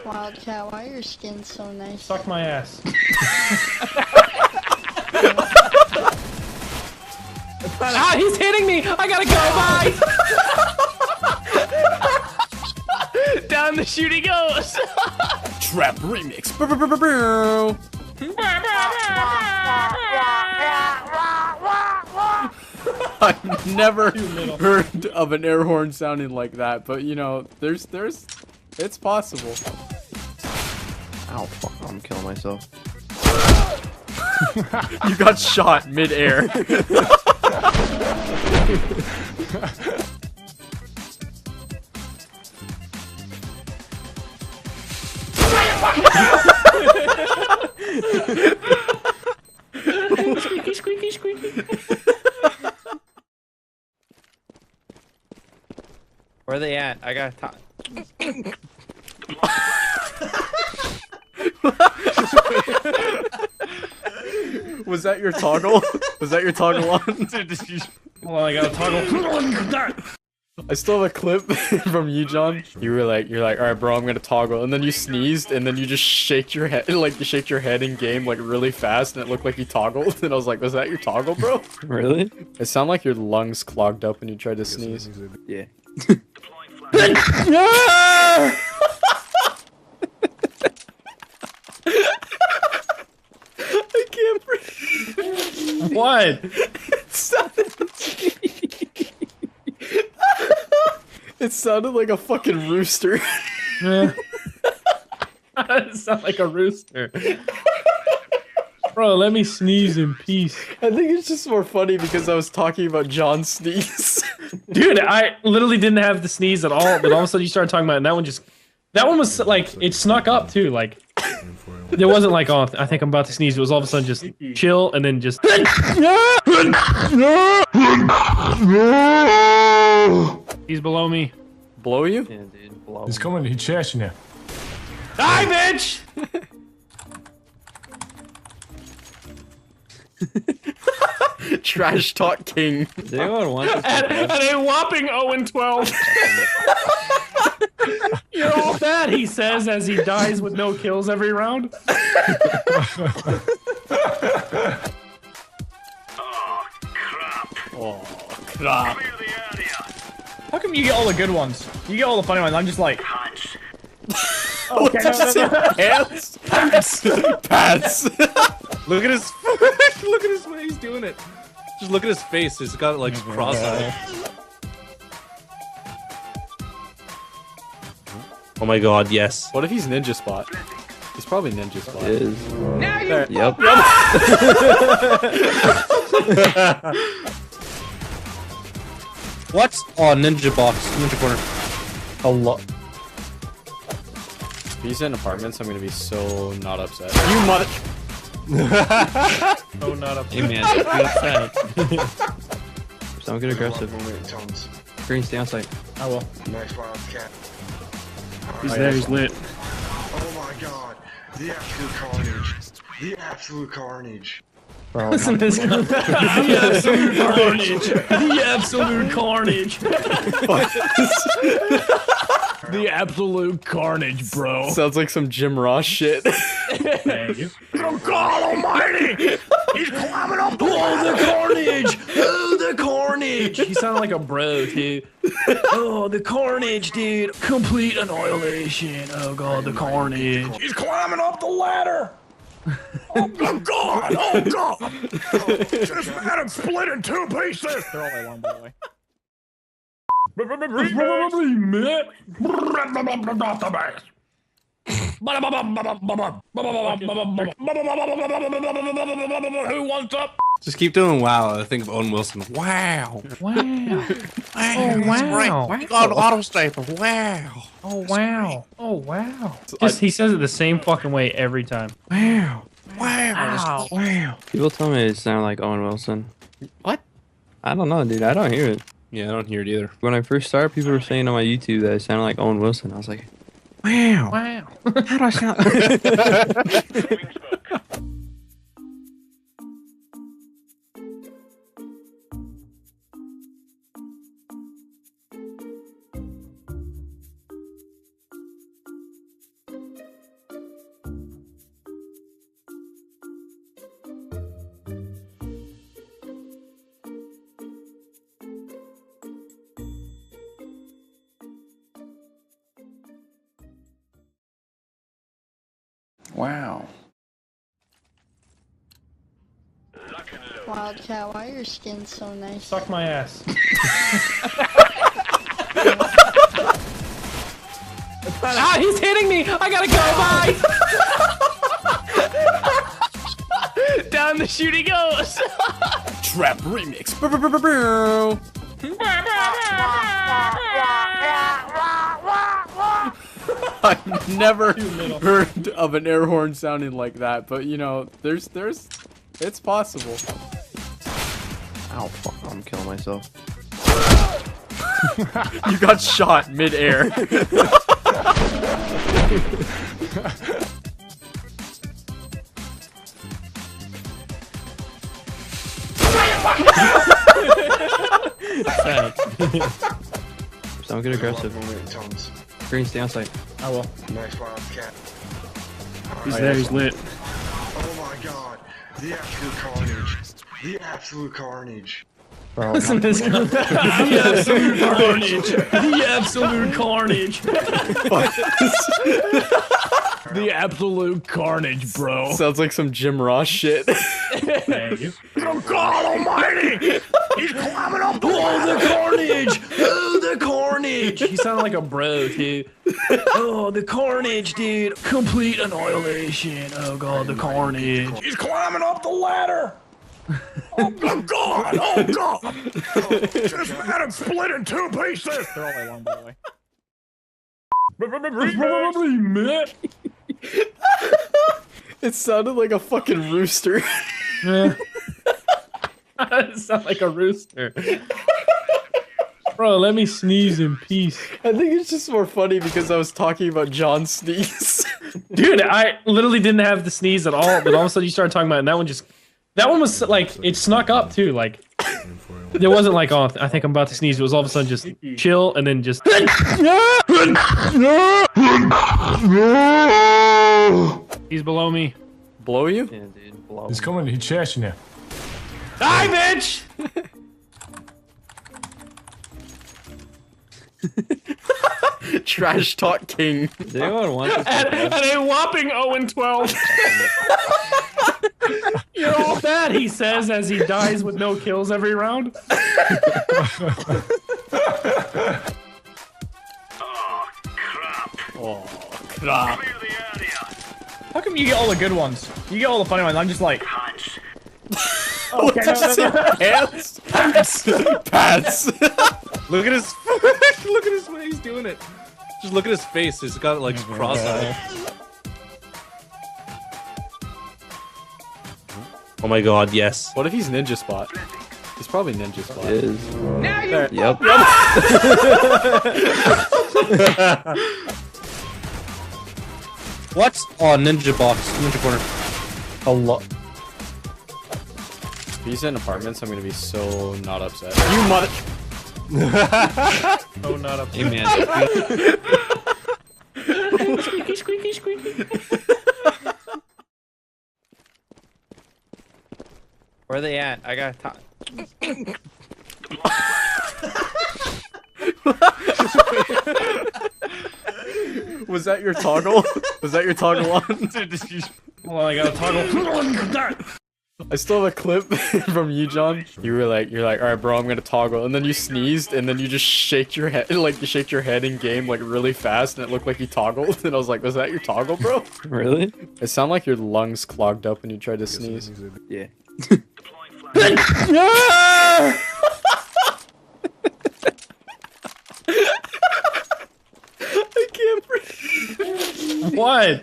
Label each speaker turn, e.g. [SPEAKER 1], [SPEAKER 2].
[SPEAKER 1] Wildcat, why are your skin so nice?
[SPEAKER 2] Suck my ass. Ah, he's hitting me! I gotta go, bye! Down the chute he goes!
[SPEAKER 3] Trap remix. I've never heard of an air horn sounding like that, but you know, it's possible.
[SPEAKER 4] Ow, fuck, I'm killing myself.
[SPEAKER 3] You got shot mid-air.
[SPEAKER 2] Squeaky, squeaky, squeaky.
[SPEAKER 4] Where are they at? I got top.
[SPEAKER 3] Was that your toggle? Was that your toggle on?
[SPEAKER 2] Hold on, I gotta toggle.
[SPEAKER 3] I still have a clip from you, John. You're like, all right, bro, I'm gonna toggle, and then you sneezed, and then you just shake your head, like you shake your head in game, like really fast, and it looked like you toggled. And I was like, was that your toggle, bro?
[SPEAKER 4] Really?
[SPEAKER 3] It sounded like your lungs clogged up when you tried to sneeze.
[SPEAKER 4] Yeah.
[SPEAKER 3] I can't breathe.
[SPEAKER 2] What?
[SPEAKER 3] It sounded like a fucking rooster.
[SPEAKER 2] Yeah. It sounds like a rooster. Bro, let me sneeze in peace.
[SPEAKER 3] I think it's just more funny because I was talking about John's sneeze.
[SPEAKER 2] Dude, I literally didn't have the sneeze at all, but all of a sudden you started talking about it, and that one just... That one was like, it snuck up too, like... It wasn't like, oh, I think I'm about to sneeze. It was all of a sudden just chill, and then just... He's below me.
[SPEAKER 3] Blow you?
[SPEAKER 4] Yeah, dude. Blow.
[SPEAKER 5] He's coming, he's chasing you.
[SPEAKER 2] Die, bitch!
[SPEAKER 3] Trash talk king.
[SPEAKER 4] Does anyone want this?
[SPEAKER 2] At a whopping 0-12. You're all that, he says as he dies with no kills every round.
[SPEAKER 3] Oh, crap.
[SPEAKER 6] How come you get all the good ones? You get all the funny ones. I'm just like.
[SPEAKER 3] Okay, Pants? Pants. Pants.
[SPEAKER 7] Look at his look at his way he's doing it. Just look at his face. He's got like cross-eyed. Oh my god, yes.
[SPEAKER 3] What if he's Ninja Spot? He's probably Ninja Spot.
[SPEAKER 4] It is.
[SPEAKER 3] Now you
[SPEAKER 4] Yep.
[SPEAKER 7] What? Oh, ninja box. Ninja corner.
[SPEAKER 3] A lot. If he's in apartments, I'm gonna be so not upset. You mother.
[SPEAKER 2] No, not up.
[SPEAKER 4] Hey man, don't be upset. Don't get aggressive. Green, stay on site.
[SPEAKER 2] I will.
[SPEAKER 8] Nice wildcat.
[SPEAKER 2] He's there, he's lit.
[SPEAKER 8] Oh my god. The absolute carnage. The absolute carnage.
[SPEAKER 4] Bro,
[SPEAKER 2] Listen to this guy. The absolute carnage. The absolute carnage. The absolute carnage, bro.
[SPEAKER 3] Sounds like some Jim Ross shit.
[SPEAKER 2] Thank you. Oh God Almighty! He's climbing up the wall. The carnage! Oh, the carnage! He sounded like a bro too. Oh, the carnage, dude! Complete annihilation. Oh God, the carnage! He's climbing up the ladder. Oh God! Oh God! Just had him split in two pieces.
[SPEAKER 6] They're all along, by the way.
[SPEAKER 2] Who wants up?
[SPEAKER 7] Just keep doing wow. I think of Owen Wilson. Wow.
[SPEAKER 2] Wow.
[SPEAKER 7] Wow.
[SPEAKER 2] Oh, wow.
[SPEAKER 7] Great. You got an auto stapler. Wow.
[SPEAKER 2] Oh wow. Oh wow. Just he says it the same fucking way every time.
[SPEAKER 7] Wow. Wow. Wow.
[SPEAKER 4] people tell me it sounded like Owen Wilson.
[SPEAKER 3] What?
[SPEAKER 4] I don't know, dude. I don't hear it.
[SPEAKER 7] Yeah, I don't hear it either.
[SPEAKER 4] When I first started, people were saying on my YouTube that it sounded like Owen Wilson. I was like, wow.
[SPEAKER 2] Wow.
[SPEAKER 4] How do I sound?
[SPEAKER 2] Wow.
[SPEAKER 1] Wildcat, why your skin so nice?
[SPEAKER 6] Suck my ass. Ah, he's hitting me! I gotta go, bye! Down the chute he goes!
[SPEAKER 3] Trap remix. I've never heard of an air horn sounding like that, but you know, it's possible.
[SPEAKER 4] Ow, fuck, I'm killing myself.
[SPEAKER 3] You got shot mid-air.
[SPEAKER 4] Don't get aggressive.
[SPEAKER 8] Tones.
[SPEAKER 4] Green, stay on site.
[SPEAKER 6] I will.
[SPEAKER 8] Nice wildcat.
[SPEAKER 2] He's there, he's lit.
[SPEAKER 8] Oh my god. The absolute carnage. The absolute carnage.
[SPEAKER 4] Bro,
[SPEAKER 6] Listen to this guy. The absolute carnage. The absolute carnage. The absolute carnage, bro.
[SPEAKER 3] Sounds like some Jim Ross shit.
[SPEAKER 2] Thank you.
[SPEAKER 7] Oh God Almighty! He's climbing up the ladder.
[SPEAKER 2] The carnage! Oh, the carnage! He sounded like a bro, too. Oh, the carnage, dude. Complete annihilation. Oh, God, the carnage.
[SPEAKER 7] He's climbing up the ladder. Oh God! Oh God! This man split in 2 pieces.
[SPEAKER 6] They're all along, by the way.
[SPEAKER 2] Probably met.
[SPEAKER 3] It sounded like a fucking rooster.
[SPEAKER 6] It sounds like a rooster. Bro, let me sneeze in peace.
[SPEAKER 3] I think it's just more funny because I was talking about John sneeze.
[SPEAKER 6] Dude, I literally didn't have the sneeze at all, but all of a sudden you started talking about it, and that one just... That one was like, it snuck up too, like... There wasn't like, oh, I think I'm about to sneeze. It was all of a sudden just chill, and then just... He's below me.
[SPEAKER 3] Blow you?
[SPEAKER 4] yeah, dude, blow.
[SPEAKER 7] He's coming. He's chasing you.
[SPEAKER 6] Die, bitch!
[SPEAKER 3] Trash talk king.
[SPEAKER 4] Does anyone want this?
[SPEAKER 6] At a whopping 0-12. You're all bad, he says as he dies with no kills every round.
[SPEAKER 3] Oh, crap.
[SPEAKER 6] How come you get all the good ones? You get all the funny ones. I'm just like...
[SPEAKER 3] What did you say? Pants? Pants. Pants.
[SPEAKER 7] Look at his. Look at his way he's doing it. Just look at his face. He's got like cross-eyed. Oh my God! Yes.
[SPEAKER 3] What if he's ninja spot? He's probably ninja spot.
[SPEAKER 4] It is.
[SPEAKER 3] There.
[SPEAKER 4] Yep.
[SPEAKER 7] What? Oh, ninja box, ninja corner.
[SPEAKER 3] A lot. If he's in apartments, I'm gonna be so not upset. You mother.
[SPEAKER 6] Oh, not up.
[SPEAKER 4] Hey, man.
[SPEAKER 6] Squeaky, squeaky, squeaky.
[SPEAKER 4] Where are they at? I got time.
[SPEAKER 3] Was that your toggle? Was that your toggle on?
[SPEAKER 6] Hold on, I gotta toggle.
[SPEAKER 3] I still have a clip from you, John. You're like, all right, bro, I'm gonna toggle, and then you sneezed, and then you just shake your head, like you shake your head in game, like really fast, and it looked like you toggled, and I was like, was that your toggle, bro?
[SPEAKER 4] Really?
[SPEAKER 3] It sounded like your lungs clogged up when you tried to sneeze.
[SPEAKER 4] Yeah.
[SPEAKER 3] I can't breathe.
[SPEAKER 6] What?